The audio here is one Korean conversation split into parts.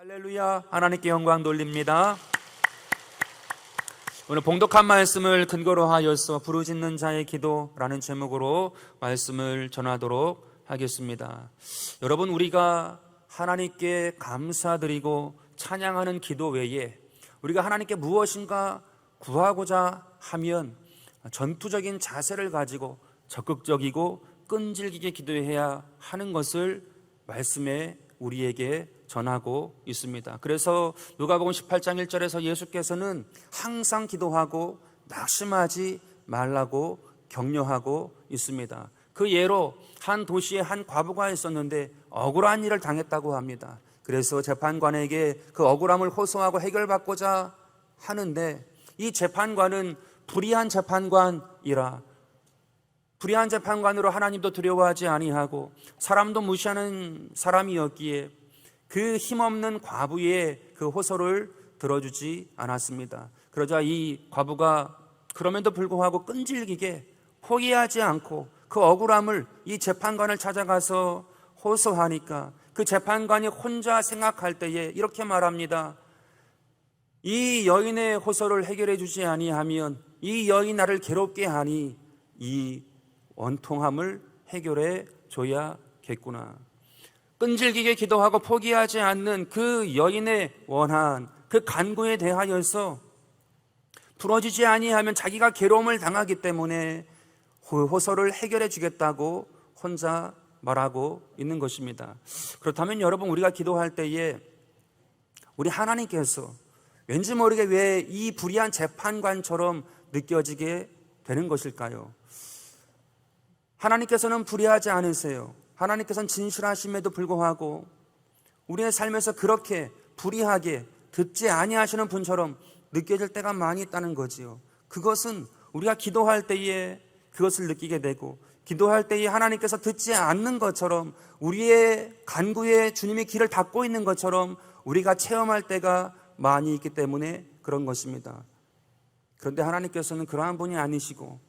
할렐루야, 하나님께 영광 돌립니다. 오늘 봉독한 말씀을 근거로 하여서 부르짖는 자의 기도라는 제목으로 말씀을 전하도록 하겠습니다. 여러분, 우리가 하나님께 감사드리고 찬양하는 기도 외에 우리가 하나님께 무엇인가 구하고자 하면 전투적인 자세를 가지고 적극적이고 끈질기게 기도해야 하는 것을 말씀에 우리에게 전하고 있습니다. 그래서 누가복음 18장 1절에서 예수께서는 항상 기도하고 낙심하지 말라고 격려하고 있습니다. 그 예로 한 도시에 한 과부가 있었는데 억울한 일을 당했다고 합니다. 그래서 재판관에게 그 억울함을 호소하고 해결받고자 하는데 이 재판관은 불의한 재판관이라 불의한 재판관으로 하나님도 두려워하지 아니하고 사람도 무시하는 사람이었기에 그 힘없는 과부의 그 호소를 들어주지 않았습니다. 그러자 이 과부가 그럼에도 불구하고 끈질기게 포기하지 않고 그 억울함을 이 재판관을 찾아가서 호소하니까 그 재판관이 혼자 생각할 때에 이렇게 말합니다. 이 여인의 호소를 해결해 주지 아니하면 이 여인 나를 괴롭게 하니 이 원통함을 해결해 줘야겠구나. 끈질기게 기도하고 포기하지 않는 그 여인의 원한, 그 간구에 대하여서 풀어지지 아니하면 자기가 괴로움을 당하기 때문에 그 호소를 해결해 주겠다고 혼자 말하고 있는 것입니다. 그렇다면 여러분, 우리가 기도할 때에 우리 하나님께서 왠지 모르게 왜 이 불의한 재판관처럼 느껴지게 되는 것일까요? 하나님께서는 불의하지 않으세요. 하나님께서는 진실하심에도 불구하고 우리의 삶에서 그렇게 불의하게 듣지 아니하시는 분처럼 느껴질 때가 많이 있다는 거지요. 그것은 우리가 기도할 때에 그것을 느끼게 되고 기도할 때에 하나님께서 듣지 않는 것처럼 우리의 간구에 주님이 길을 닫고 있는 것처럼 우리가 체험할 때가 많이 있기 때문에 그런 것입니다. 그런데 하나님께서는 그러한 분이 아니시고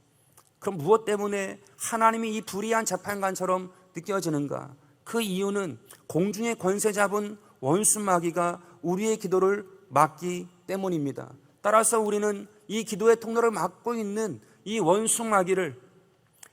그럼 무엇 때문에 하나님이 이 불의한 재판관처럼 느껴지는가? 그 이유는 공중의 권세 잡은 원수 마귀가 우리의 기도를 막기 때문입니다. 따라서 우리는 이 기도의 통로를 막고 있는 이 원수 마귀를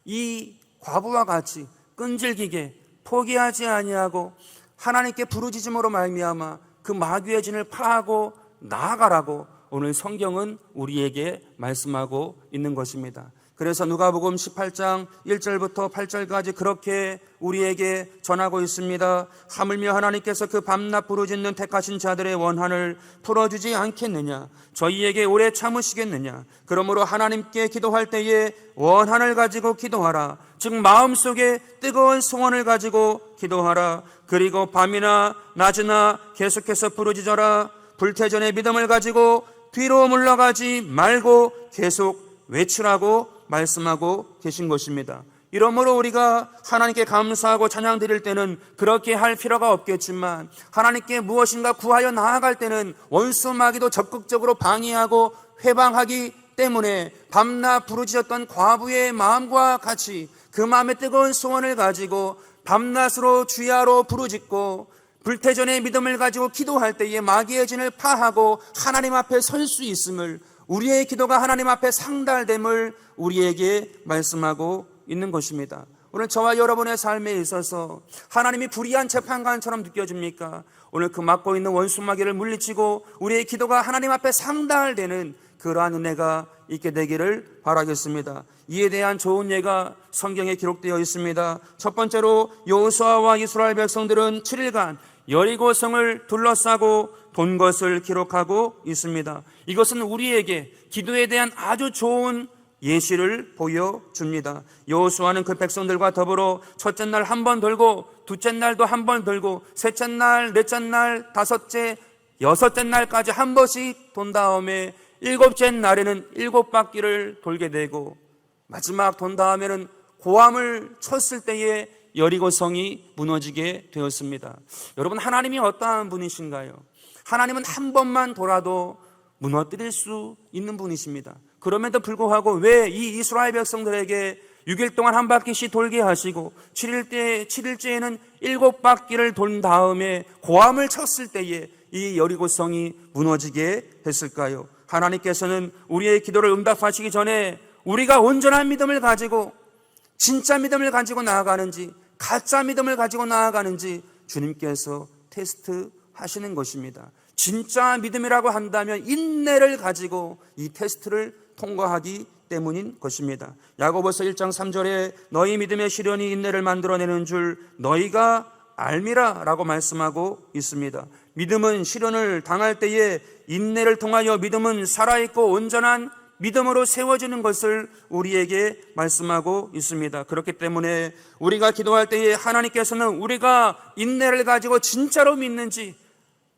이 과부와 같이 끈질기게 포기하지 아니하고 하나님께 부르짖음으로 말미암아 그 마귀의 진을 파하고 나아가라고 오늘 성경은 우리에게 말씀하고 있는 것입니다. 그래서 누가복음 18장 1절부터 8절까지 그렇게 우리에게 전하고 있습니다. 하물며 하나님께서 그 밤낮 부르짖는 택하신 자들의 원한을 풀어주지 않겠느냐? 저희에게 오래 참으시겠느냐? 그러므로 하나님께 기도할 때에 원한을 가지고 기도하라. 즉 마음속에 뜨거운 소원을 가지고 기도하라. 그리고 밤이나 낮이나 계속해서 부르짖어라. 불태전의 믿음을 가지고 뒤로 물러가지 말고 계속 외치라고 말씀하고 계신 것입니다. 이러므로 우리가 하나님께 감사하고 찬양 드릴 때는 그렇게 할 필요가 없겠지만 하나님께 무엇인가 구하여 나아갈 때는 원수 마귀도 적극적으로 방해하고 회방하기 때문에 밤낮 부르짖었던 과부의 마음과 같이 그 마음의 뜨거운 소원을 가지고 밤낮으로 주야로 부르짖고 불태전의 믿음을 가지고 기도할 때에 마귀의 진을 파하고 하나님 앞에 설 수 있음을, 우리의 기도가 하나님 앞에 상달됨을 우리에게 말씀하고 있는 것입니다. 오늘 저와 여러분의 삶에 있어서 하나님이 불의한 재판관처럼 느껴집니까? 오늘 그 막고 있는 원수 마귀를 물리치고 우리의 기도가 하나님 앞에 상달되는 그러한 은혜가 있게 되기를 바라겠습니다. 이에 대한 좋은 예가 성경에 기록되어 있습니다. 첫 번째로 여호수아와 이스라엘 백성들은 7일간 여리고성을 둘러싸고 돈 것을 기록하고 있습니다. 이것은 우리에게 기도에 대한 아주 좋은 예시를 보여줍니다. 여호수아는 그 백성들과 더불어 첫째 날 한 번 돌고 둘째 날도 한 번 돌고 셋째 날, 넷째 날, 다섯째, 여섯째 날까지 한 번씩 돈 다음에 일곱째 날에는 7바퀴를 돌게 되고 마지막 돈 다음에는 고함을 쳤을 때에 여리고성이 무너지게 되었습니다. 여러분, 하나님이 어떠한 분이신가요? 하나님은 한 번만 돌아도 무너뜨릴 수 있는 분이십니다. 그럼에도 불구하고 왜 이 이스라엘 백성들에게 6일 동안 한 바퀴씩 돌게 하시고 7일째에는 7바퀴를 돌 다음에 고함을 쳤을 때에 이 여리고성이 무너지게 했을까요? 하나님께서는 우리의 기도를 응답하시기 전에 우리가 온전한 믿음을 가지고, 진짜 믿음을 가지고 나아가는지 가짜 믿음을 가지고 나아가는지 주님께서 테스트 하시는 것입니다. 진짜 믿음이라고 한다면 인내를 가지고 이 테스트를 통과하기 때문인 것입니다. 야고보서 1장 3절에 너희 믿음의 시련이 인내를 만들어내는 줄 너희가 알미라 라고 말씀하고 있습니다. 믿음은 시련을 당할 때에 인내를 통하여 믿음은 살아있고 온전한 믿음으로 세워지는 것을 우리에게 말씀하고 있습니다. 그렇기 때문에 우리가 기도할 때에 하나님께서는 우리가 인내를 가지고 진짜로 믿는지,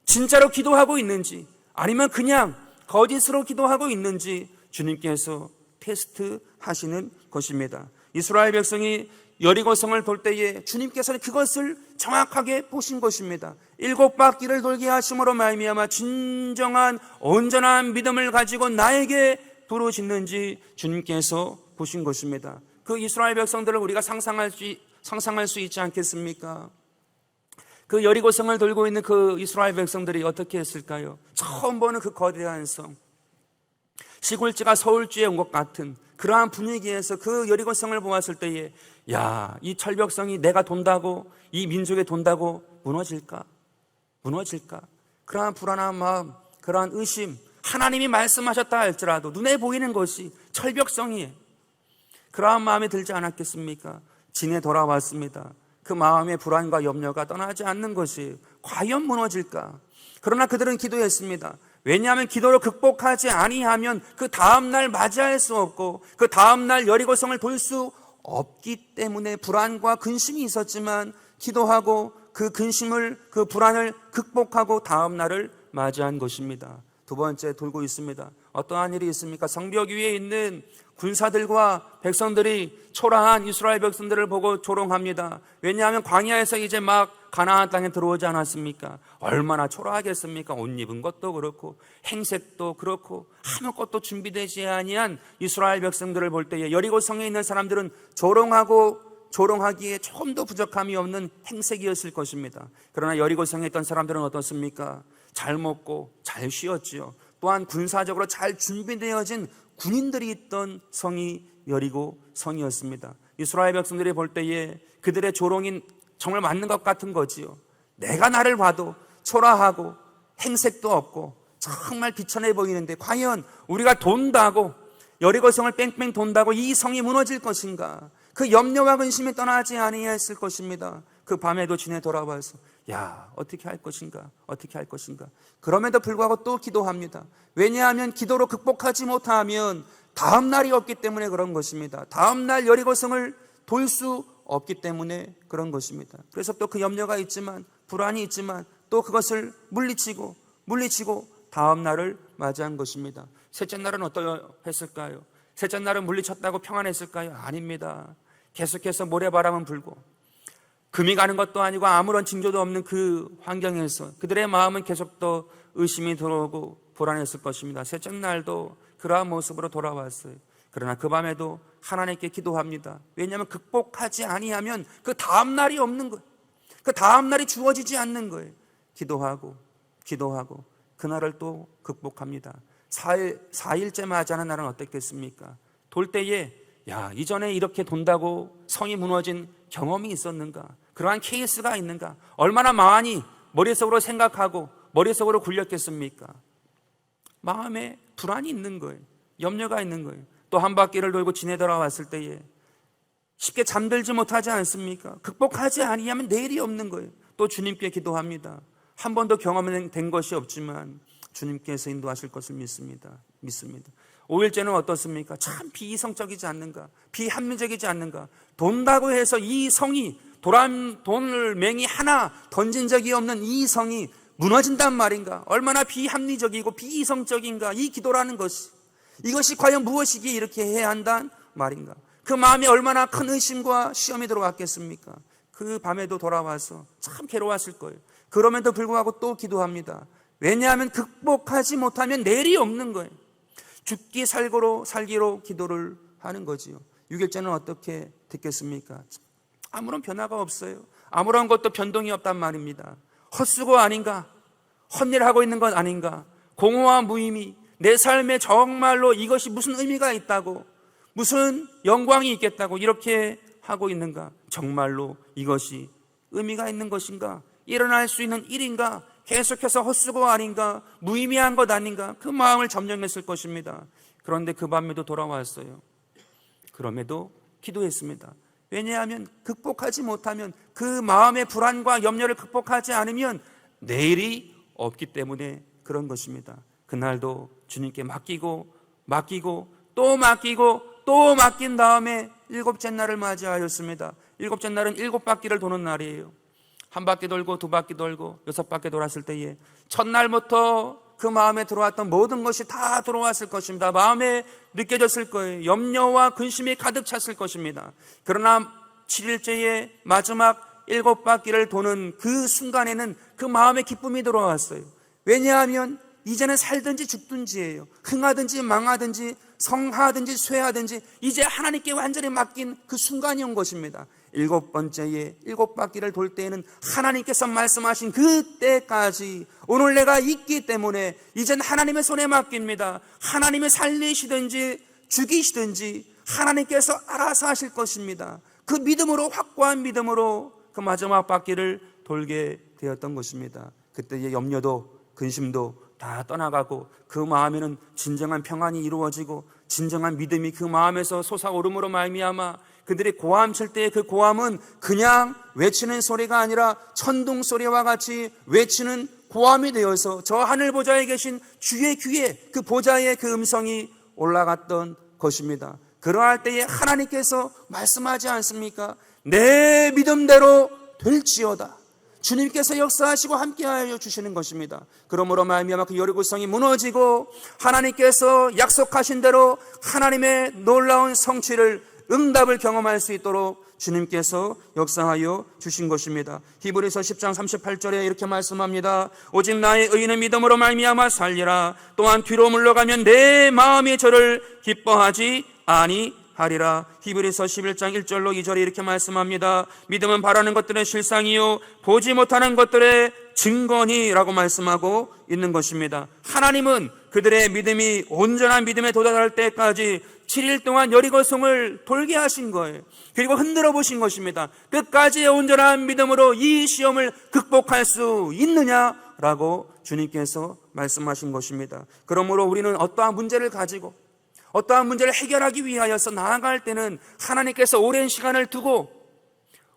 진짜로 기도하고 있는지, 아니면 그냥 거짓으로 기도하고 있는지 주님께서 테스트 하시는 것입니다. 이스라엘 백성이 여리고성을 돌 때에 주님께서는 그것을 정확하게 보신 것입니다. 7바퀴를 돌게 하심으로 말미암아 진정한 온전한 믿음을 가지고 나에게 부르짖는지 주님께서 보신 것입니다. 그 이스라엘 백성들을 우리가 상상할 수 있지 않겠습니까? 그 여리고성을 돌고 있는 그 이스라엘 백성들이 어떻게 했을까요? 처음 보는 그 거대한 성, 시골지가 서울지에 온 것 같은 그러한 분위기에서 그 여리고성을 보았을 때에 야, 이 철벽성이 내가 돈다고, 이 민족에 돈다고 무너질까? 그러한 불안한 마음, 그러한 의심, 하나님이 말씀하셨다 할지라도 눈에 보이는 것이 철벽성이에요. 그러한 마음이 들지 않았겠습니까? 진에 돌아왔습니다. 그 마음의 불안과 염려가 떠나지 않는 것이 과연 무너질까? 그러나 그들은 기도했습니다. 왜냐하면 기도로 극복하지 아니하면 그 다음날 맞이할 수 없고 그 다음날 여리고성을 돌 수 없기 때문에 불안과 근심이 있었지만 기도하고 그 근심을, 그 불안을 극복하고 다음날을 맞이한 것입니다. 두 번째 돌고 있습니다. 어떠한 일이 있습니까? 성벽 위에 있는 군사들과 백성들이 초라한 이스라엘 백성들을 보고 조롱합니다. 왜냐하면 광야에서 이제 막 가나안 땅에 들어오지 않았습니까? 얼마나 초라하겠습니까? 옷 입은 것도 그렇고 행색도 그렇고 아무것도 준비되지 아니한 이스라엘 백성들을 볼 때에 여리고성에 있는 사람들은 조롱하기에 조금 더 부족함이 없는 행색이었을 것입니다. 그러나 여리고성에 있던 사람들은 어떻습니까? 잘 먹고 잘 쉬었지요. 또한 군사적으로 잘 준비되어진 군인들이 있던 성이 여리고성이었습니다. 이스라엘 백성들이 볼 때에 그들의 조롱이 정말 맞는 것 같은 거지요. 내가 나를 봐도 초라하고 행색도 없고 정말 비천해 보이는데 과연 우리가 돈다고, 여리고성을 뺑뺑 돈다고 이 성이 무너질 것인가? 그 염려와 근심이 떠나지 아니했을 것입니다. 그 밤에도 진에 돌아와서 야, 어떻게 할 것인가? 그럼에도 불구하고 또 기도합니다. 왜냐하면 기도로 극복하지 못하면 다음 날이 없기 때문에 그런 것입니다. 다음 날 여리고성을 돌 수 없기 때문에 그런 것입니다. 그래서 또 그 염려가 있지만, 불안이 있지만 또 그것을 물리치고 다음 날을 맞이한 것입니다. 셋째 날은 어떠했을까요? 셋째 날은 물리쳤다고 평안했을까요? 아닙니다. 계속해서 모래바람은 불고 금이 가는 것도 아니고 아무런 징조도 없는 그 환경에서 그들의 마음은 계속 더 의심이 들어오고 불안했을 것입니다. 셋째 날도 그러한 모습으로 돌아왔어요. 그러나 그 밤에도 하나님께 기도합니다. 왜냐하면 극복하지 아니하면 그 다음 날이 없는 거예요. 그 다음 날이 주어지지 않는 거예요. 기도하고 그날을 또 극복합니다. 4일째 맞이하는 날은 어떻겠습니까? 돌 때에 야, 이전에 이렇게 돈다고 성이 무너진 경험이 있었는가? 그러한 케이스가 있는가? 얼마나 많이 머릿속으로 생각하고 머릿속으로 굴렸겠습니까? 마음에 불안이 있는 거예요. 염려가 있는 거예요. 또 한 바퀴를 돌고 진에 돌아왔을 때에 쉽게 잠들지 못하지 않습니까? 극복하지 아니하면 내일이 없는 거예요. 또 주님께 기도합니다. 한 번도 경험된 것이 없지만 주님께서 인도하실 것을 믿습니다. 5일째는 어떻습니까? 참 비이성적이지 않는가? 비합리적이지 않는가? 돈다고 해서 이 성이 돈을 맹이 하나 던진 적이 없는 이 성이 무너진단 말인가? 얼마나 비합리적이고 비이성적인가? 이 기도라는 것이, 이것이 과연 무엇이기에 이렇게 해야 한단 말인가? 그 마음에 얼마나 큰 의심과 시험이 들어왔겠습니까? 그 밤에도 돌아와서 참 괴로웠을 거예요. 그럼에도 불구하고 또 기도합니다. 왜냐하면 극복하지 못하면 내일이 없는 거예요. 죽기 살기로 기도를 하는 거지요. 6일째는 어떻게 됐겠습니까? 아무런 변화가 없어요. 아무런 것도 변동이 없단 말입니다. 헛수고 아닌가? 헛일을 하고 있는 것 아닌가? 공허와 무의미, 내 삶에 정말로 이것이 무슨 의미가 있다고, 무슨 영광이 있겠다고 이렇게 하고 있는가? 정말로 이것이 의미가 있는 것인가? 일어날 수 있는 일인가? 계속해서 헛수고 아닌가? 무의미한 것 아닌가? 그 마음을 점령했을 것입니다. 그런데 그 밤에도 돌아왔어요. 그럼에도 기도했습니다. 왜냐하면 극복하지 못하면, 그 마음의 불안과 염려를 극복하지 않으면 내일이 없기 때문에 그런 것입니다. 그날도 주님께 맡기고 또 맡기고 또 맡긴 다음에 일곱째 날을 맞이하였습니다. 일곱째 날은 7바퀴를 도는 날이에요. 한 바퀴 돌고 두 바퀴 돌고 6바퀴 돌았을 때에 첫날부터 그 마음에 들어왔던 모든 것이 다 들어왔을 것입니다. 마음에 느껴졌을 거예요. 염려와 근심이 가득 찼을 것입니다. 그러나 7일째의 마지막 7바퀴를 도는 그 순간에는 그 마음에 기쁨이 들어왔어요. 왜냐하면 이제는 살든지 죽든지예요. 흥하든지 망하든지 성하든지 쇠하든지 이제 하나님께 완전히 맡긴 그 순간이 온 것입니다. 7번째의 7바퀴를 돌 때에는 하나님께서 말씀하신 그때까지 오늘 내가 있기 때문에 이젠 하나님의 손에 맡깁니다. 하나님이 살리시든지 죽이시든지 하나님께서 알아서 하실 것입니다. 그 믿음으로, 확고한 믿음으로 그 마지막 바퀴를 돌게 되었던 것입니다. 그때의 염려도 근심도 다 떠나가고 그 마음에는 진정한 평안이 이루어지고 진정한 믿음이 그 마음에서 솟아오름으로 말미암아 그들이 고함 칠 때의 그 고함은 그냥 외치는 소리가 아니라 천둥 소리와 같이 외치는 고함이 되어서 저 하늘 보좌에 계신 주의 귀에 그 보좌의 그 음성이 올라갔던 것입니다. 그러할 때에 하나님께서 말씀하지 않습니까? 내 믿음대로 될지어다. 주님께서 역사하시고 함께하여 주시는 것입니다. 그러므로 말미암아 그 여리고성이 무너지고 하나님께서 약속하신 대로 하나님의 놀라운 성취를, 응답을 경험할 수 있도록 주님께서 역사하여 주신 것입니다. 히브리서 10장 38절에 이렇게 말씀합니다. 오직 나의 의인은 믿음으로 말미암아 살리라. 또한 뒤로 물러가면 내 마음이 저를 기뻐하지 아니하리라. 히브리서 11장 1절로 2절에 이렇게 말씀합니다. 믿음은 바라는 것들의 실상이요 보지 못하는 것들의 증거니라고 말씀하고 있는 것입니다. 하나님은 그들의 믿음이 온전한 믿음에 도달할 때까지 7일 동안 여리고성을 돌게 하신 거예요. 그리고 흔들어 보신 것입니다. 끝까지의 온전한 믿음으로 이 시험을 극복할 수 있느냐라고 주님께서 말씀하신 것입니다. 그러므로 우리는 어떠한 문제를 가지고 어떠한 문제를 해결하기 위하여서 나아갈 때는 하나님께서 오랜 시간을 두고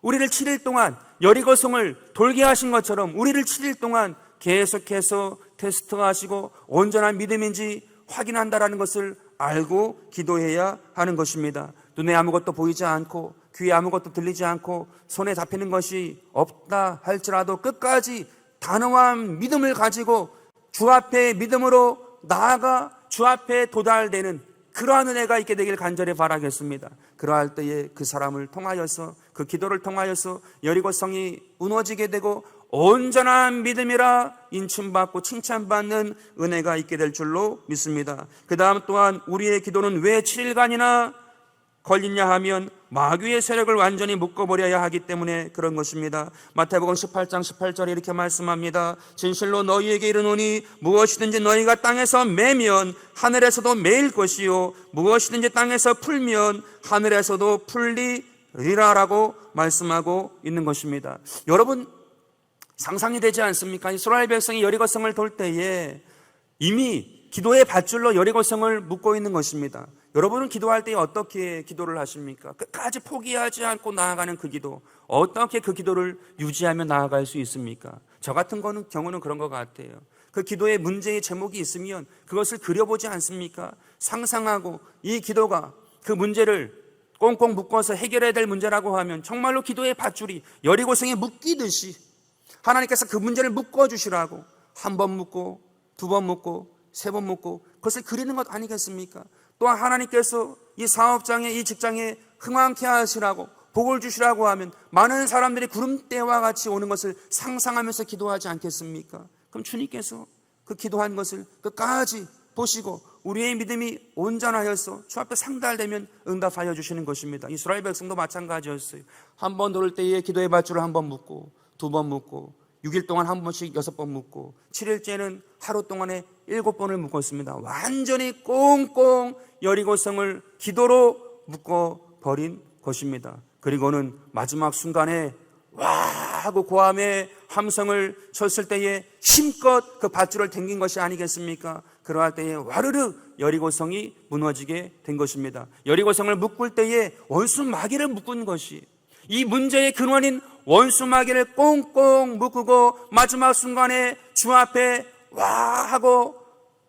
우리를 7일 동안 여리고성을 돌게 하신 것처럼 우리를 7일 동안 계속해서 테스트하시고 온전한 믿음인지 확인한다라는 것을 알고 기도해야 하는 것입니다. 눈에 아무것도 보이지 않고 귀에 아무것도 들리지 않고 손에 잡히는 것이 없다 할지라도 끝까지 단호한 믿음을 가지고 주 앞에 믿음으로 나아가 주 앞에 도달되는 그러한 은혜가 있게 되길 간절히 바라겠습니다. 그러할 때에 그 사람을 통하여서, 그 기도를 통하여서 여리고성이 무너지게 되고 온전한 믿음이라 인침받고 칭찬받는 은혜가 있게 될 줄로 믿습니다. 그 다음 또한 우리의 기도는 왜 7일간이나 걸리냐 하면 마귀의 세력을 완전히 묶어버려야 하기 때문에 그런 것입니다. 마태복음 18장 18절에 이렇게 말씀합니다. 진실로 너희에게 이르노니 무엇이든지 너희가 땅에서 매면 하늘에서도 매일 것이요 무엇이든지 땅에서 풀면 하늘에서도 풀리리라라고 말씀하고 있는 것입니다. 여러분 상상이 되지 않습니까? 이스라엘 백성이 여리고성을 돌 때에 이미 기도의 밧줄로 여리고성을 묶고 있는 것입니다. 여러분은 기도할 때 어떻게 기도를 하십니까? 끝까지 포기하지 않고 나아가는 그 기도, 어떻게 그 기도를 유지하며 나아갈 수 있습니까? 저 같은 경우는 그런 것 같아요. 그 기도에 문제의 제목이 있으면 그것을 그려보지 않습니까? 상상하고 이 기도가 그 문제를 꽁꽁 묶어서 해결해야 될 문제라고 하면 정말로 기도의 밧줄이 여리고성에 묶이듯이 하나님께서 그 문제를 묶어주시라고 한 번 묶고 두 번 묶고 세 번 묶고 그것을 그리는 것 아니겠습니까? 또한 하나님께서 이 사업장에 이 직장에 흥왕케 하시라고 복을 주시라고 하면 많은 사람들이 구름대와 같이 오는 것을 상상하면서 기도하지 않겠습니까? 그럼 주님께서 그 기도한 것을 끝까지 보시고 우리의 믿음이 온전하여서 주 앞에 상달되면 응답하여 주시는 것입니다. 이스라엘 백성도 마찬가지였어요. 한 번 돌을 때에 기도의 밧줄을 한 번 묶고 두 번 묶고 6일 동안 한 번씩 6번 묻고 7일째는 하루 동안에 7번을 묶었습니다. 완전히 꽁꽁 여리고성을 기도로 묶어버린 것입니다. 그리고는 마지막 순간에 와 하고 고함의 함성을 쳤을 때에 힘껏 그 밧줄을 당긴 것이 아니겠습니까? 그러할 때에 와르르 여리고성이 무너지게 된 것입니다. 여리고성을 묶을 때에 원수 마귀를 묶은 것이, 이 문제의 근원인 원수 마귀를 꽁꽁 묶고 마지막 순간에 주 앞에 와 하고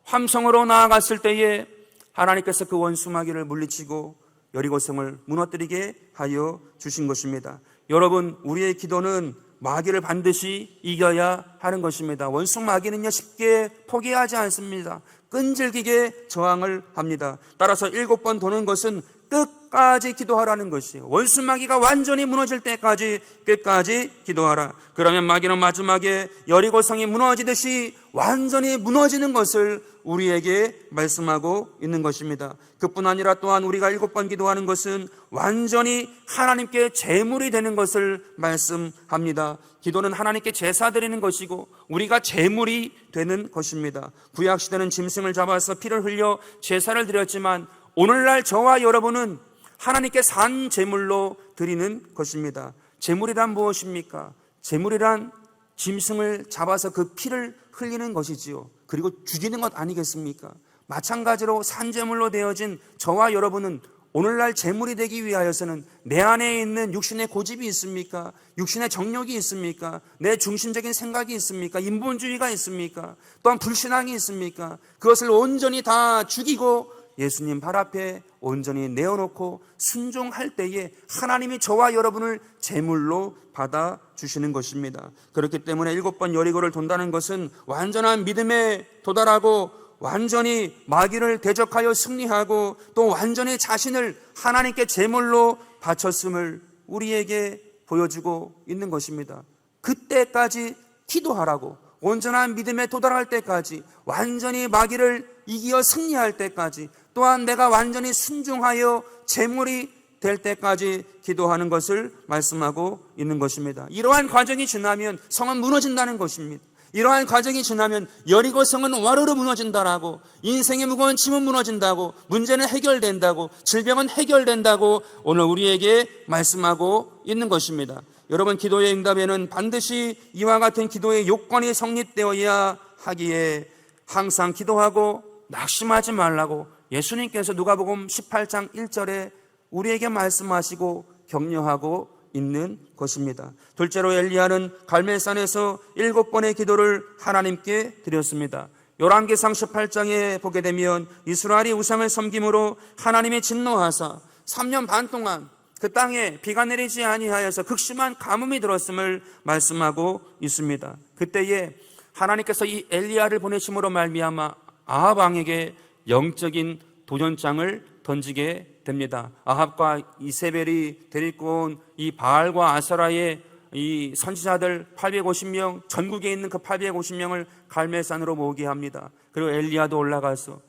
함성으로 나아갔을 때에 하나님께서 그 원수 마귀를 물리치고 여리고성을 무너뜨리게 하여 주신 것입니다. 여러분, 우리의 기도는 마귀를 반드시 이겨야 하는 것입니다. 원수 마귀는요, 쉽게 포기하지 않습니다. 끈질기게 저항을 합니다. 따라서 7번 도는 것은 끝까지 기도하라는 것이에요. 원수 마귀가 완전히 무너질 때까지 끝까지 기도하라. 그러면 마귀는 마지막에 여리고성이 무너지듯이 완전히 무너지는 것을 우리에게 말씀하고 있는 것입니다. 그뿐 아니라 또한 우리가 7번 기도하는 것은 완전히 하나님께 제물이 되는 것을 말씀합니다. 기도는 하나님께 제사 드리는 것이고 우리가 제물이 되는 것입니다. 구약시대는 짐승을 잡아서 피를 흘려 제사를 드렸지만 오늘날 저와 여러분은 하나님께 산 제물로 드리는 것입니다. 제물이란 무엇입니까? 제물이란 짐승을 잡아서 그 피를 흘리는 것이지요. 그리고 죽이는 것 아니겠습니까? 마찬가지로 산제물로 되어진 저와 여러분은 오늘날 제물이 되기 위하여서는 내 안에 있는 육신의 고집이 있습니까? 육신의 정욕이 있습니까? 내 중심적인 생각이 있습니까? 인본주의가 있습니까? 또한 불신앙이 있습니까? 그것을 온전히 다 죽이고 예수님 발 앞에 온전히 내어놓고 순종할 때에 하나님이 저와 여러분을 제물로 받아주시는 것입니다. 그렇기 때문에 7번 여리고를 돈다는 것은 완전한 믿음에 도달하고 완전히 마귀를 대적하여 승리하고 또 완전히 자신을 하나님께 제물로 바쳤음을 우리에게 보여주고 있는 것입니다. 그때까지 기도하라고, 온전한 믿음에 도달할 때까지, 완전히 마귀를 이기어 승리할 때까지, 또한 내가 완전히 순종하여 제물이 될 때까지 기도하는 것을 말씀하고 있는 것입니다. 이러한 과정이 지나면 성은 무너진다는 것입니다. 이러한 과정이 지나면 여리고성은 와르르 무너진다라고, 인생의 무거운 짐은 무너진다고, 문제는 해결된다고, 질병은 해결된다고 오늘 우리에게 말씀하고 있는 것입니다. 여러분, 기도의 응답에는 반드시 이와 같은 기도의 요건이 성립되어야 하기에 항상 기도하고 낙심하지 말라고 예수님께서 누가복음 18장 1절에 우리에게 말씀하시고 격려하고 있는 것입니다. 둘째로 엘리야는 갈멜산에서 7번의 기도를 하나님께 드렸습니다. 열왕기상 18장에 보게 되면 이스라엘이 우상을 섬김으로 하나님이 진노하사 3년 반 동안 그 땅에 비가 내리지 아니하여서 극심한 가뭄이 들었음을 말씀하고 있습니다. 그때에 하나님께서 이 엘리야를 보내심으로 말미암아 아합 왕에게 영적인 도전장을 던지게 됩니다. 아합과 이세벨이 데리고 온 이 바알과 아세라의 이 선지자들 850명, 전국에 있는 그 850명을 갈멜산으로 모으게 합니다. 그리고 엘리야도 올라가서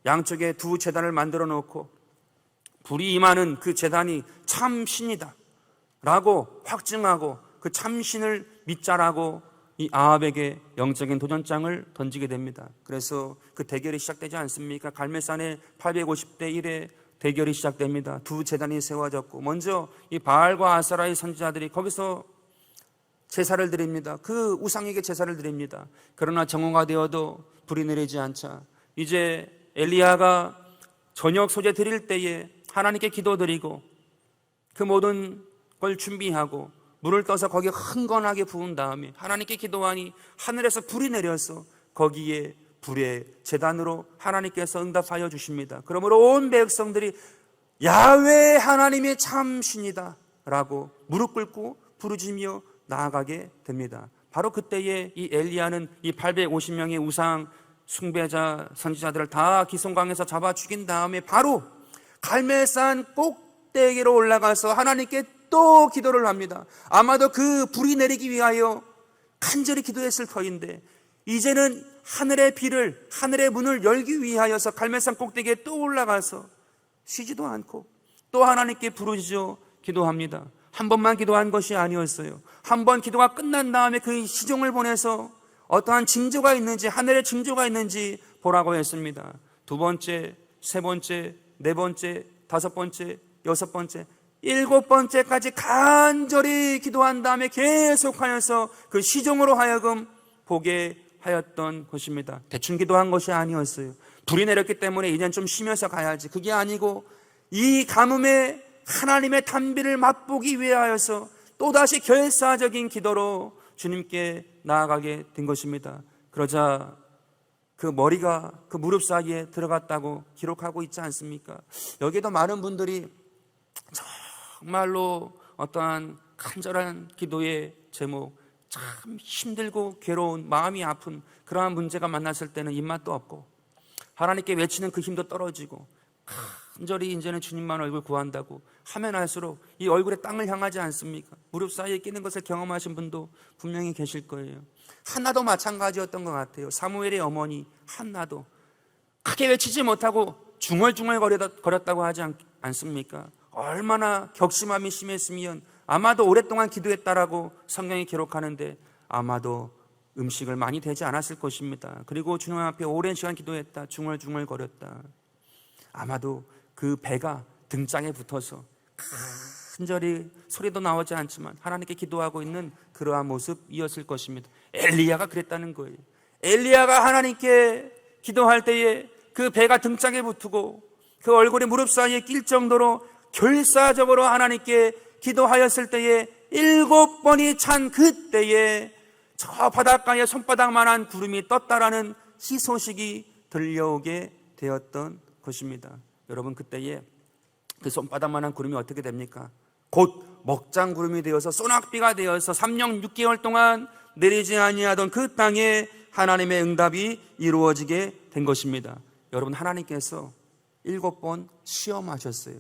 양쪽에 두 제단을 만들어 놓고 불이 임하는 그 제단이 참신이다 라고 확증하고 그 참신을 믿자라고 이 아합에게 영적인 도전장을 던지게 됩니다. 그래서 그 대결이 시작되지 않습니까? 갈멜산의 850대 1의 대결이 시작됩니다. 두 제단이 세워졌고 먼저 이 바알과 아세라의 선지자들이 거기서 제사를 드립니다. 그 우상에게 제사를 드립니다. 그러나 정오가 되어도 불이 내리지 않자 이제 엘리야가 저녁 소재 드릴 때에 하나님께 기도드리고 그 모든 걸 준비하고 물을 떠서 거기에 흥건하게 부은 다음에 하나님께 기도하니 하늘에서 불이 내려서 거기에 불의 제단으로 하나님께서 응답하여 주십니다. 그러므로 온 백성들이 야훼 하나님의 참 신이다 라고 무릎 꿇고 부르짖으며 나아가게 됩니다. 바로 그때에 이 엘리야는 이 850명의 우상 숭배자 선지자들을 다 기송강에서 잡아 죽인 다음에 바로 갈멜산 꼭대기로 올라가서 하나님께 또 기도를 합니다. 아마도 그 불이 내리기 위하여 간절히 기도했을 터인데 이제는 하늘의 비를, 하늘의 문을 열기 위하여서 갈멜산 꼭대기에 또 올라가서 쉬지도 않고 또 하나님께 부르짖어 기도합니다. 한 번만 기도한 것이 아니었어요. 한 번 기도가 끝난 다음에 그 시종을 보내서 어떠한 징조가 있는지, 하늘의 징조가 있는지 보라고 했습니다. 두 번째, 세 번째, 네 번째, 다섯 번째, 여섯 번째, 일곱 번째까지 간절히 기도한 다음에 계속하여서 그 시종으로 하여금 보게 하였던 것입니다. 대충 기도한 것이 아니었어요. 불이 내렸기 때문에 이젠 좀 쉬면서 가야지, 그게 아니고 이 가뭄에 하나님의 단비를 맛보기 위하여서 또다시 결사적인 기도로 주님께 나아가게 된 것입니다. 그러자 그 머리가 그 무릎 사이에 들어갔다고 기록하고 있지 않습니까? 여기에도 많은 분들이 정말로 어떠한 간절한 기도의 제목, 참 힘들고 괴로운, 마음이 아픈 그러한 문제가 만났을 때는 입맛도 없고 하나님께 외치는 그 힘도 떨어지고 간절히 이제는 주님만 얼굴 구한다고 하면 할수록 이 얼굴에 땅을 향하지 않습니까? 무릎 사이에 끼는 것을 경험하신 분도 분명히 계실 거예요. 한나도 마찬가지였던 것 같아요. 사무엘의 어머니 한나도 크게 외치지 못하고 중얼중얼 거렸다고 하지 않습니까? 얼마나 격심함이 심했으면 아마도 오랫동안 기도했다라고 성경이 기록하는데 아마도 음식을 많이 되지 않았을 것입니다. 그리고 주님 앞에 오랜 시간 기도했다, 중얼중얼 거렸다. 아마도 그 배가 등장에 붙어서 간절히 소리도 나오지 않지만 하나님께 기도하고 있는 그러한 모습이었을 것입니다. 엘리야가 그랬다는 거예요. 엘리야가 하나님께 기도할 때에 그 배가 등짝에 붙고 그 얼굴이 무릎 사이에 낄 정도로 결사적으로 하나님께 기도하였을 때에 7번이 찬 그때에 저 바닷가에 손바닥만한 구름이 떴다라는 희소식이 들려오게 되었던 것입니다. 여러분, 그때에 그 손바닥만한 구름이 어떻게 됩니까? 곧 먹장구름이 되어서 소낙비가 되어서 3년 6개월 동안 내리지 아니하던 그 땅에 하나님의 응답이 이루어지게 된 것입니다. 여러분, 하나님께서 7번 시험하셨어요.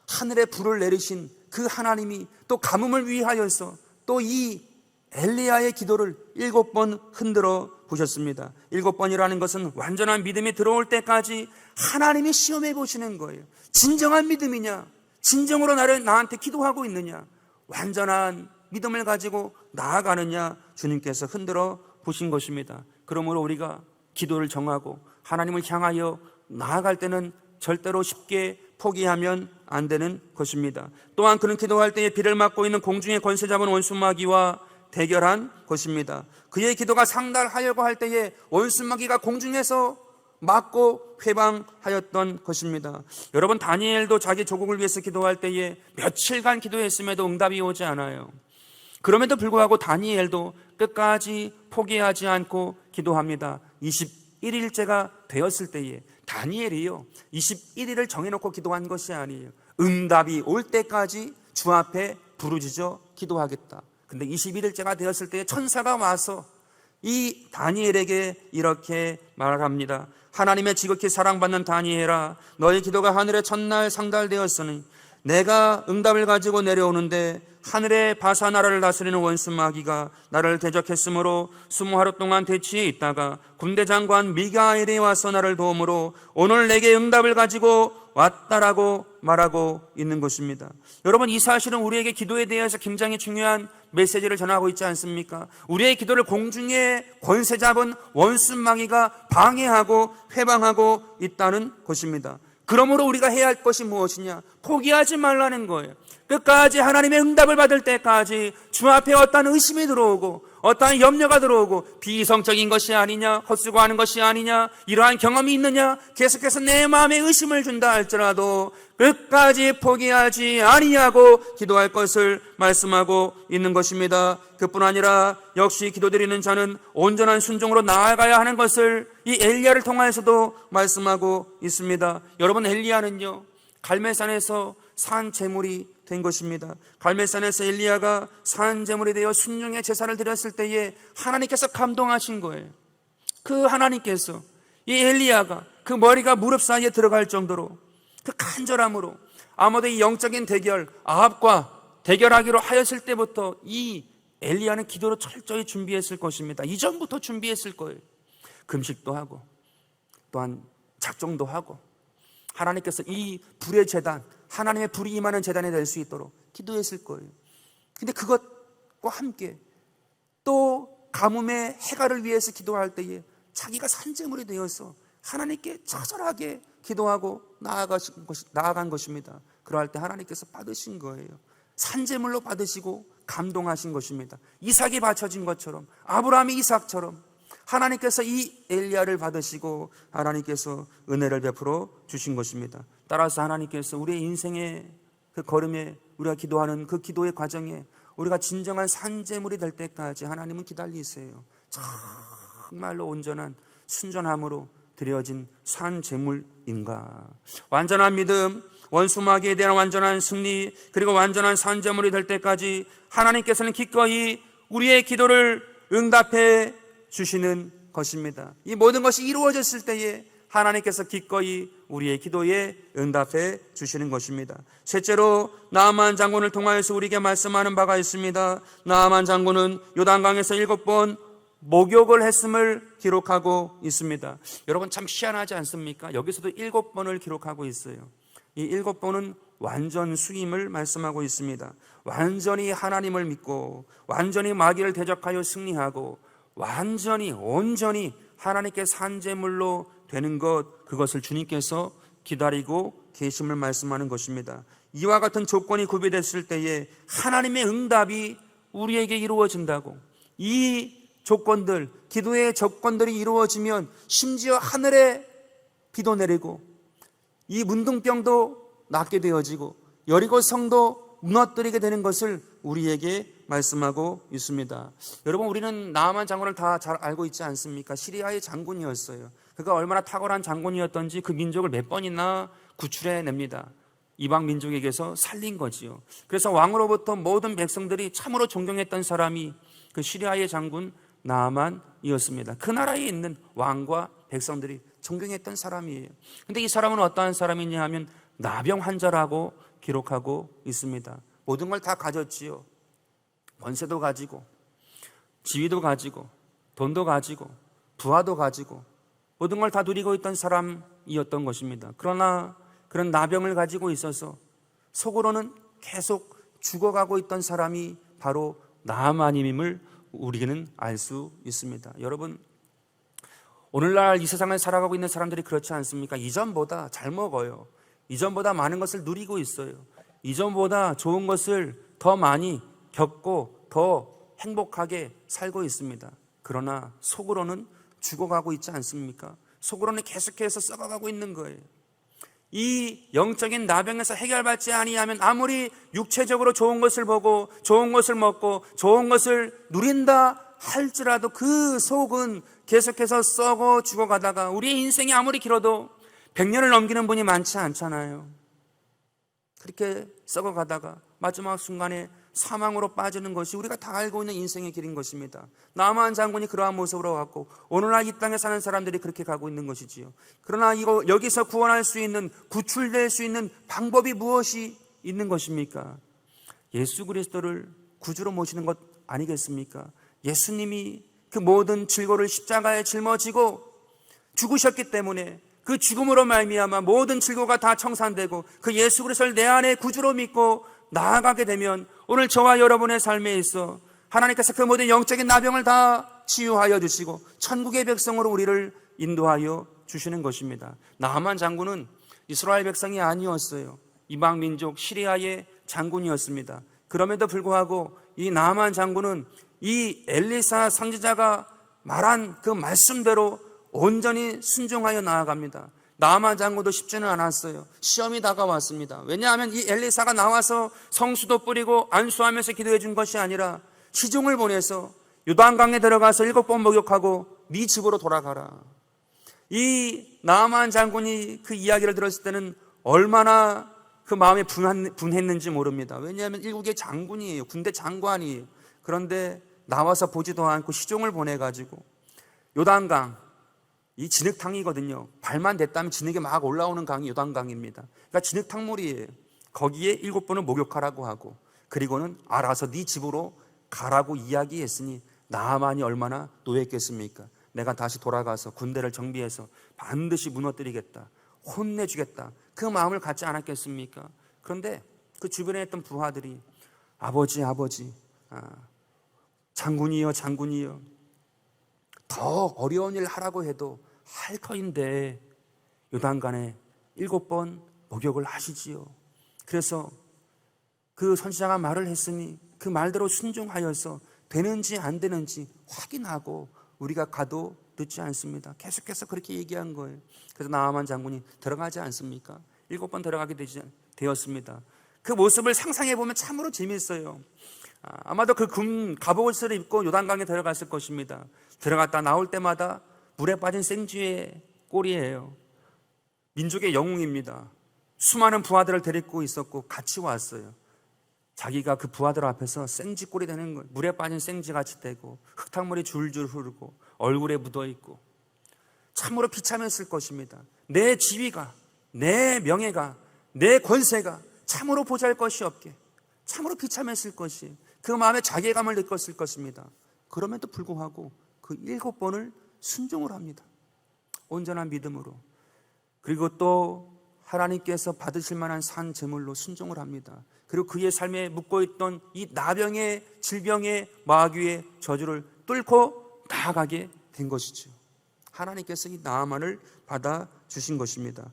하늘에 불을 내리신 그 하나님이 또 가뭄을 위하여서 또 이 엘리야의 기도를 7번 흔들어 보셨습니다. 7번이라는 것은 완전한 믿음이 들어올 때까지 하나님이 시험해 보시는 거예요. 진정한 믿음이냐? 진정으로 나한테 기도하고 있느냐? 완전한 믿음을 가지고 나아가느냐? 주님께서 흔들어 보신 것입니다. 그러므로 우리가 기도를 정하고 하나님을 향하여 나아갈 때는 절대로 쉽게 포기하면 안 되는 것입니다. 또한 그는 기도할 때에 비를 맞고 있는 공중의 권세 잡은 원수마귀와 대결한 것입니다. 그의 기도가 상달하려고 할 때에 원수마귀가 공중에서 맞고 회방하였던 것입니다. 여러분, 다니엘도 자기 조국을 위해서 기도할 때에 며칠간 기도했음에도 응답이 오지 않아요. 그럼에도 불구하고 다니엘도 끝까지 포기하지 않고 기도합니다. 21일째가 되었을 때에 다니엘이요 21일을 정해놓고 기도한 것이 아니에요. 응답이 올 때까지 주 앞에 부르짖어 기도하겠다. 근데 21일째가 되었을 때에 천사가 와서 이 다니엘에게 이렇게 말합니다. 하나님의 지극히 사랑받는 다니엘아, 너의 기도가 하늘의 첫날 상달되었으니 내가 응답을 가지고 내려오는데 하늘의 바사 나라를 다스리는 원수 마귀가 나를 대적했으므로 20하루 동안 대치에 있다가 군대 장관 미가엘이 와서 나를 도움으로 오늘 내게 응답을 가지고 왔다라고 말하고 있는 것입니다. 여러분, 이 사실은 우리에게 기도에 대해서 굉장히 중요한 메시지를 전하고 있지 않습니까? 우리의 기도를 공중에 권세 잡은 원수 마귀가 방해하고 회방하고 있다는 것입니다. 그러므로 우리가 해야 할 것이 무엇이냐? 포기하지 말라는 거예요. 끝까지 하나님의 응답을 받을 때까지 주 앞에 어떠한 의심이 들어오고 어떠한 염려가 들어오고 비이성적인 것이 아니냐, 헛수고하는 것이 아니냐, 이러한 경험이 있느냐, 계속해서 내 마음에 의심을 준다 할지라도 끝까지 포기하지 아니하고 기도할 것을 말씀하고 있는 것입니다. 그뿐 아니라 역시 기도드리는 자는 온전한 순종으로 나아가야 하는 것을 이 엘리야를 통하여서도 말씀하고 있습니다. 여러분, 엘리야는요 갈멜산에서 산 제물이 된 것입니다. 갈멜산에서 엘리야가 산 제물이 되어 순종의 제사를 드렸을 때에 하나님께서 감동하신 거예요. 그 하나님께서 이 엘리야가 그 머리가 무릎 사이에 들어갈 정도로 그 간절함으로 아마도 이 영적인 대결, 아합과 대결하기로 하였을 때부터 이 엘리야는 기도를 철저히 준비했을 것입니다. 이전부터 준비했을 거예요. 금식도 하고 또한 작정도 하고 하나님께서 이 불의 제단, 하나님의 불이 임하는 제단이 될 수 있도록 기도했을 거예요. 근데 그것과 함께 또 가뭄의 해갈을 위해서 기도할 때에 자기가 산재물이 되어서 하나님께 처절하게 기도하고 나아간 것입니다. 그러할 때 하나님께서 받으신 거예요. 산재물로 받으시고 감동하신 것입니다. 이삭이 바쳐진 것처럼, 아브라함이 이삭처럼 하나님께서 이 엘리야를 받으시고 하나님께서 은혜를 베풀어 주신 것입니다. 따라서 하나님께서 우리의 인생의 그 걸음에, 우리가 기도하는 그 기도의 과정에 우리가 진정한 산재물이 될 때까지 하나님은 기다리세요. 정말로 온전한 순전함으로 드려진 산재물인가? 완전한 믿음, 원수마귀에 대한 완전한 승리, 그리고 완전한 산재물이 될 때까지 하나님께서는 기꺼이 우리의 기도를 응답해 주시는 것입니다. 이 모든 것이 이루어졌을 때에 하나님께서 기꺼이 우리의 기도에 응답해 주시는 것입니다. 셋째로 나아만 장군을 통하여서 우리에게 말씀하는 바가 있습니다. 나아만 장군은 요단강에서 7번 목욕을 했음을 기록하고 있습니다. 여러분 참 희한하지 않습니까? 여기서도 7번을 기록하고 있어요. 이 7번은 완전 수임을 말씀하고 있습니다. 완전히 하나님을 믿고 완전히 마귀를 대적하여 승리하고 완전히 온전히 하나님께 산재물로 되는 것, 그것을 주님께서 기다리고 계심을 말씀하는 것입니다. 이와 같은 조건이 구비됐을 때에 하나님의 응답이 우리에게 이루어진다고, 이 조건들, 기도의 조건들이 이루어지면 심지어 하늘에 비도 내리고 이 문둥병도 낫게 되어지고 여리고 성도 무너뜨리게 되는 것을 우리에게 말씀하고 있습니다. 여러분, 우리는 나아만 장군을 다 잘 알고 있지 않습니까? 시리아의 장군이었어요. 그가 얼마나 탁월한 장군이었던지 그 민족을 몇 번이나 구출해냅니다. 이방 민족에게서 살린 거지요. 그래서 왕으로부터 모든 백성들이 참으로 존경했던 사람이 그 시리아의 장군 나아만이었습니다. 그 나라에 있는 왕과 백성들이 존경했던 사람이에요. 근데 이 사람은 어떠한 사람이냐 하면 나병 환자라고 기록하고 있습니다. 모든 걸 다 가졌지요. 권세도 가지고, 지위도 가지고, 돈도 가지고, 부하도 가지고, 모든 걸 다 누리고 있던 사람이었던 것입니다. 그러나 그런 나병을 가지고 있어서 속으로는 계속 죽어가고 있던 사람이 바로 나아만임을 우리는 알 수 있습니다. 여러분, 오늘날 이 세상을 살아가고 있는 사람들이 그렇지 않습니까? 이전보다 잘 먹어요. 이전보다 많은 것을 누리고 있어요. 이전보다 좋은 것을 더 많이 겪고 더 행복하게 살고 있습니다. 그러나 속으로는 죽어가고 있지 않습니까? 속으로는 계속해서 썩어가고 있는 거예요. 이 영적인 나병에서 해결받지 아니하면 아무리 육체적으로 좋은 것을 보고 좋은 것을 먹고 좋은 것을 누린다 할지라도 그 속은 계속해서 썩어 죽어가다가, 우리의 인생이 아무리 길어도 100년을 넘기는 분이 많지 않잖아요. 그렇게 썩어가다가 마지막 순간에 사망으로 빠지는 것이 우리가 다 알고 있는 인생의 길인 것입니다. 나아만 장군이 그러한 모습으로 왔고 오늘날 이 땅에 사는 사람들이 그렇게 가고 있는 것이지요. 그러나 여기서 구원할 수 있는, 구출될 수 있는 방법이 무엇이 있는 것입니까? 예수 그리스도를 구주로 모시는 것 아니겠습니까? 예수님이 그 모든 질고를 십자가에 짊어지고 죽으셨기 때문에 그 죽음으로 말미암아 모든 질고가 다 청산되고 그 예수 그리스도를 내 안에 구주로 믿고 나아가게 되면 오늘 저와 여러분의 삶에 있어 하나님께서 그 모든 영적인 나병을 다 치유하여 주시고 천국의 백성으로 우리를 인도하여 주시는 것입니다. 나아만 장군은 이스라엘 백성이 아니었어요. 이방 민족 시리아의 장군이었습니다. 그럼에도 불구하고 이 나아만 장군은 이 엘리사 선지자가 말한 그 말씀대로 온전히 순종하여 나아갑니다. 나아만 장군도 쉽지는 않았어요. 시험이 다가왔습니다. 왜냐하면 이 엘리사가 나와서 성수도 뿌리고 안수하면서 기도해 준 것이 아니라 시종을 보내서 요단강에 들어가서 7번 목욕하고 네 집으로 돌아가라. 이 나아만 장군이 그 이야기를 들었을 때는 얼마나 그 마음에 분했는지 모릅니다. 왜냐하면 일국의 장군이에요. 군대 장관이에요. 그런데 나와서 보지도 않고 시종을 보내가지고 요단강, 이 진흙탕이거든요. 발만 댔다면 진흙이 막 올라오는 강이 요단강입니다. 그러니까 진흙탕물이에요. 거기에 7번을 목욕하라고 하고, 그리고는 알아서 네 집으로 가라고 이야기했으니 나아만이 얼마나 노했겠습니까? 내가 다시 돌아가서 군대를 정비해서 반드시 무너뜨리겠다, 혼내주겠다, 그 마음을 갖지 않았겠습니까? 그런데 그 주변에 있던 부하들이 아버지, 장군이여, 더 어려운 일 하라고 해도 할 터인데 요단강에 7번 목욕을 하시지요. 그래서 그 선지자가 말을 했으니 그 말대로 순종하여서 되는지 안 되는지 확인하고 우리가 가도 늦지 않습니다. 계속해서 그렇게 얘기한 거예요. 그래서 나아만 장군이 들어가지 않습니까? 7번 들어가게 되었습니다. 그 모습을 상상해 보면 참으로 재미있어요. 아마도 그 금 갑옷을 입고 요단강에 들어갔을 것입니다. 들어갔다 나올 때마다 물에 빠진 생쥐의 꼴이에요. 민족의 영웅입니다. 수많은 부하들을 데리고 있었고 같이 왔어요. 자기가 그 부하들 앞에서 생쥐 꼴이 되는 거예요. 물에 빠진 생쥐같이 되고 흙탕물이 줄줄 흐르고 얼굴에 묻어있고 참으로 비참했을 것입니다. 내 지위가, 내 명예가, 내 권세가 참으로 보잘것이 없게 참으로 비참했을 것이 그 마음에 자괴감을 느꼈을 것입니다. 그럼에도 불구하고 그 7번을 순종을 합니다. 온전한 믿음으로. 그리고 또 하나님께서 받으실 만한 산 제물로 순종을 합니다. 그리고 그의 삶에 묻고있던 이 나병의 질병의 마귀의 저주를 뚫고 나아가게 된 것이죠. 하나님께서 이 나아만을 받아주신 것입니다.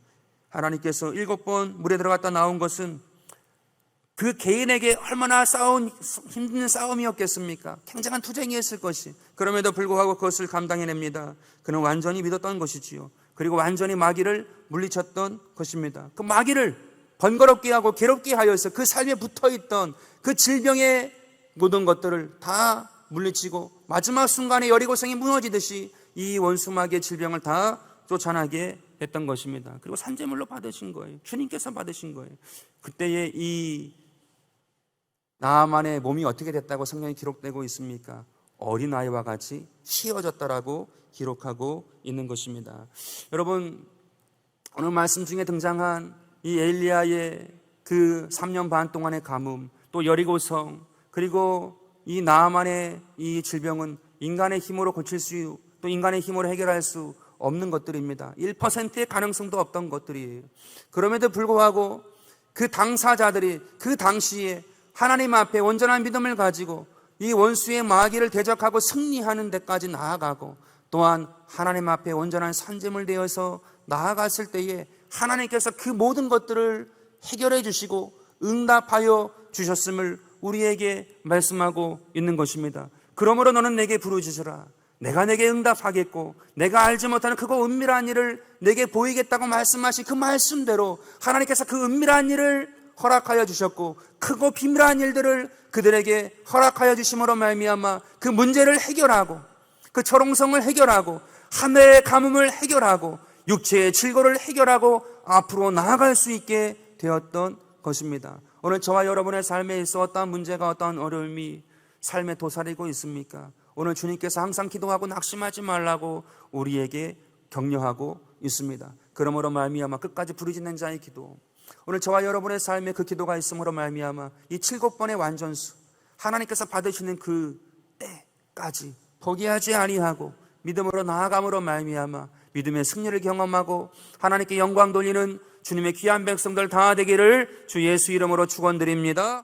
하나님께서 7번 물에 들어갔다 나온 것은 그 개인에게 얼마나 힘든 싸움이었겠습니까? 굉장한 투쟁이었을 것이. 그럼에도 불구하고 그것을 감당해냅니다. 그는 완전히 믿었던 것이지요. 그리고 완전히 마귀를 물리쳤던 것입니다. 그 마귀를 번거롭게 하고 괴롭게 하여서 그 삶에 붙어있던 그 질병의 모든 것들을 다 물리치고 마지막 순간에 여리고성이 무너지듯이 이 원수마귀의 질병을 다 쫓아나게 했던 것입니다. 그리고 산제물로 받으신 거예요. 주님께서 받으신 거예요. 그때의 이 나아만의 몸이 어떻게 됐다고 성경에 기록되고 있습니까? 어린아이와 같이 휘어졌다라고 기록하고 있는 것입니다. 여러분, 오늘 말씀 중에 등장한 이 엘리야의 그 3년 반 동안의 가뭄, 또 여리고성, 그리고 이 나아만의 이 질병은 인간의 힘으로 고칠 수, 또 인간의 힘으로 해결할 수 없는 것들입니다. 1%의 가능성도 없던 것들이에요. 그럼에도 불구하고 그 당사자들이 그 당시에 하나님 앞에 온전한 믿음을 가지고 이 원수의 마귀를 대적하고 승리하는 데까지 나아가고 또한 하나님 앞에 온전한 산제물 되어서 나아갔을 때에 하나님께서 그 모든 것들을 해결해 주시고 응답하여 주셨음을 우리에게 말씀하고 있는 것입니다. 그러므로 너는 내게 부르짖으라. 내가 내게 응답하겠고 내가 알지 못하는 크고 은밀한 일을 내게 보이겠다고 말씀하신 그 말씀대로 하나님께서 그 은밀한 일을 허락하여 주셨고 크고 비밀한 일들을 그들에게 허락하여 주심으로 말미암아 그 문제를 해결하고 그 철옹성을 해결하고 하늘의 가뭄을 해결하고 육체의 질고를 해결하고 앞으로 나아갈 수 있게 되었던 것입니다. 오늘 저와 여러분의 삶에 있어 어떠한 문제가 어떠한 어려움이 삶에 도사리고 있습니까? 오늘 주님께서 항상 기도하고 낙심하지 말라고 우리에게 격려하고 있습니다. 그러므로 말미암아 끝까지 부르짖는 자의 기도, 오늘 저와 여러분의 삶에 그 기도가 있음으로 말미암아 이 7번의 완전수, 하나님께서 받으시는 그 때까지 포기하지 아니하고 믿음으로 나아감으로 말미암아 믿음의 승리를 경험하고 하나님께 영광 돌리는 주님의 귀한 백성들 다 되기를 주 예수 이름으로 축원드립니다.